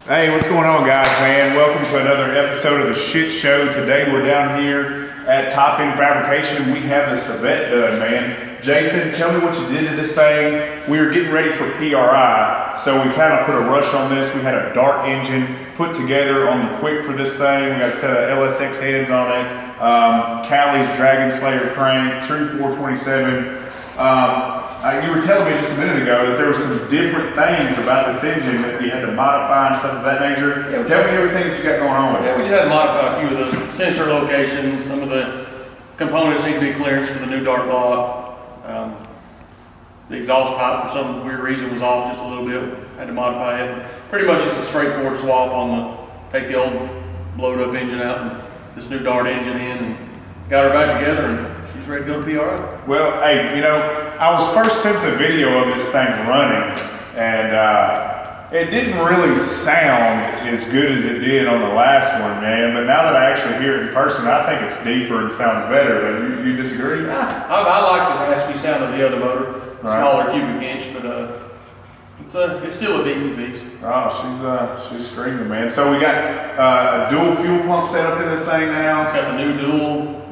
Hey, what's going on, guys, man? Welcome to another episode of the Shit Show. Today we're down here at Top End Fabrication. We have the Civette done, man. Jason, tell me what you did to this thing. We were getting ready for PRI, so we kind of put a rush on this. We had a dart engine put together on the quick for this thing. We got a set of LSX heads on it. Callie's Dragon Slayer crank, true 427. You were telling me just a minute ago that there were some different things about this engine that you had to modify and stuff of that nature. Yeah, tell me everything that you got going on with it. Yeah, we just had to modify a few of the sensor locations. Some of the components need to be clearance for the new dart block. The exhaust pipe, for some weird reason, was off just a little bit. Had to modify it. Pretty much just a straightforward swap on take the old blowed up engine out and this new dart engine in, and got her back together, and she's ready to go to PRI. Well, hey, you know, I was first sent the video of this thing running, and it didn't really sound as good as it did on the last one, man. But now that I actually hear it in person, I think it's deeper and sounds better. But you disagree? I like the raspy sound of the other motor, smaller cubic inch, but it's still a decent beast. Oh, she's screaming, man. So we got a dual fuel pump set up in this thing now. It's got the new dual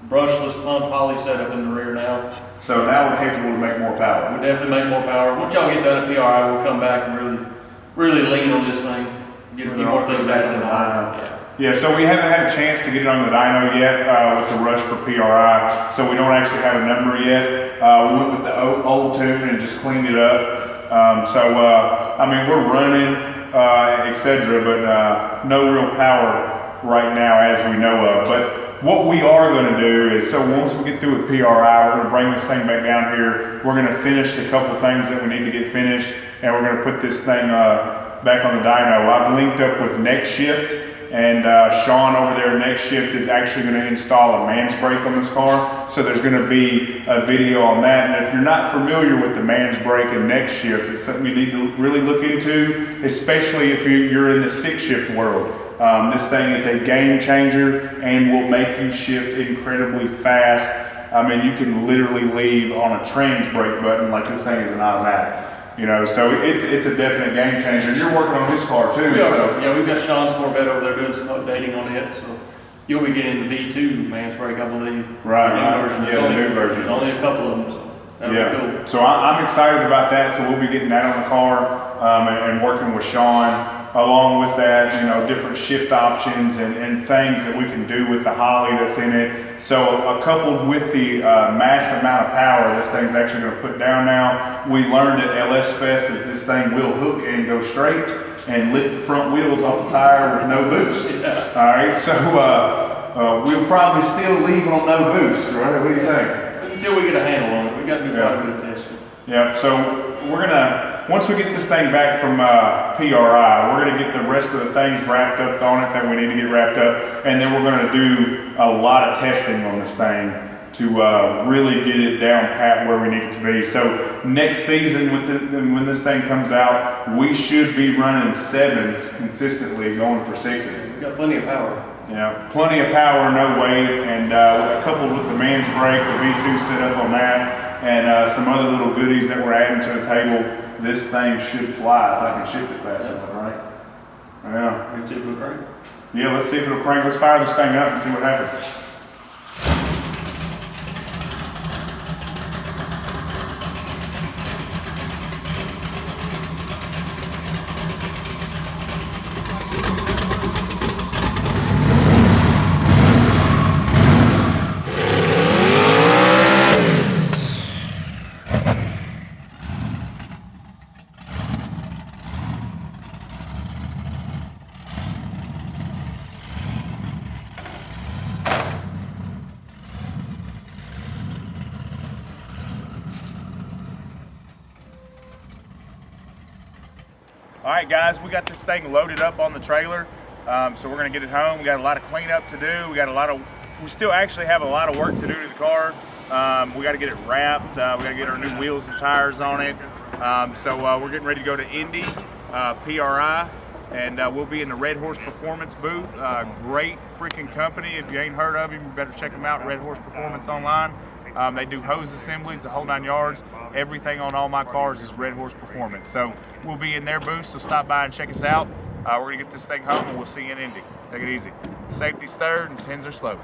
brushless pump poly setup in the rear now. So now we're capable to make more power. We definitely make more power. Once y'all get done at PRI, we'll come back and really lean on this thing. Get a few more things added to the dyno. Yeah, so we haven't had a chance to get it on the dyno yet with the rush for PRI, so we don't actually have a number yet. We went with the old tune and just cleaned it up. I mean, we're running, etc., but no real power right now as we know of. But what we are going to do is, so once we get through with PRI, we're going to bring this thing back down here. We're going to finish the couple things that we need to get finished, and we're going to put this thing back on the dyno. I've linked up with Next Shift, and Sean over there at Next Shift is actually going to install a man's brake on this car. So there's going to be a video on that. And if you're not familiar with the man's brake and Next Shift, it's something you need to really look into, especially if you're in the stick shift world. This thing is a game changer and will make you shift incredibly fast. I mean, you can literally leave on a trans brake button like this thing is an automatic. You know, so it's a definite game changer. You're working on this car too. Yeah, we've got Sean's Corvette over there doing some updating on it. So you'll be getting the V2 man's brake, I believe. Right. The new version. There's only a couple of them. So that'll be cool. So I'm excited about that. So we'll be getting that on the car and working with Sean. Along with that, you know, different shift options and things that we can do with the Holly that's in it. So coupled with the mass amount of power this thing's actually going to put down now, we learned at lsfest that this thing will hook and go straight and lift the front wheels off the tire with no boost. Yeah. All right, so we'll probably still leave on no boost, right? What do you think? Until we get a handle on it, we got to do quite a bit of testing. Yeah, so we're gonna, once we get this thing back from PRI, we're gonna get the rest of the things wrapped up on it that we need to get wrapped up, and then we're gonna do a lot of testing on this thing to really get it down pat where we need it to be. So next season, when this thing comes out, we should be running 7s consistently, going for 6s. We've got plenty of power. Yeah, plenty of power, no weight, and coupled with the man's brake, the V2 setup on that, and some other little goodies that we're adding to the table, this thing should fly if I can shift it fast enough, right? Yeah. Let's see if it'll crank. Yeah, let's see if it'll crank. Let's fire this thing up and see what happens. All right, guys, we got this thing loaded up on the trailer, so we're gonna get it home. We got a lot of cleanup to do. We still actually have a lot of work to do to the car. We got to get it wrapped. We got to get our new wheels and tires on it. So we're getting ready to go to Indy, PRI, and we'll be in the Red Horse Performance booth. Great freaking company. If you ain't heard of them, you better check them out. Red Horse Performance online. They do hose assemblies, the whole 9 yards. Everything on all my cars is Red Horse Performance. So we'll be in their booth, so stop by and check us out. We're gonna get this thing home and we'll see you in Indy. Take it easy. Safety's third and 10s are slow.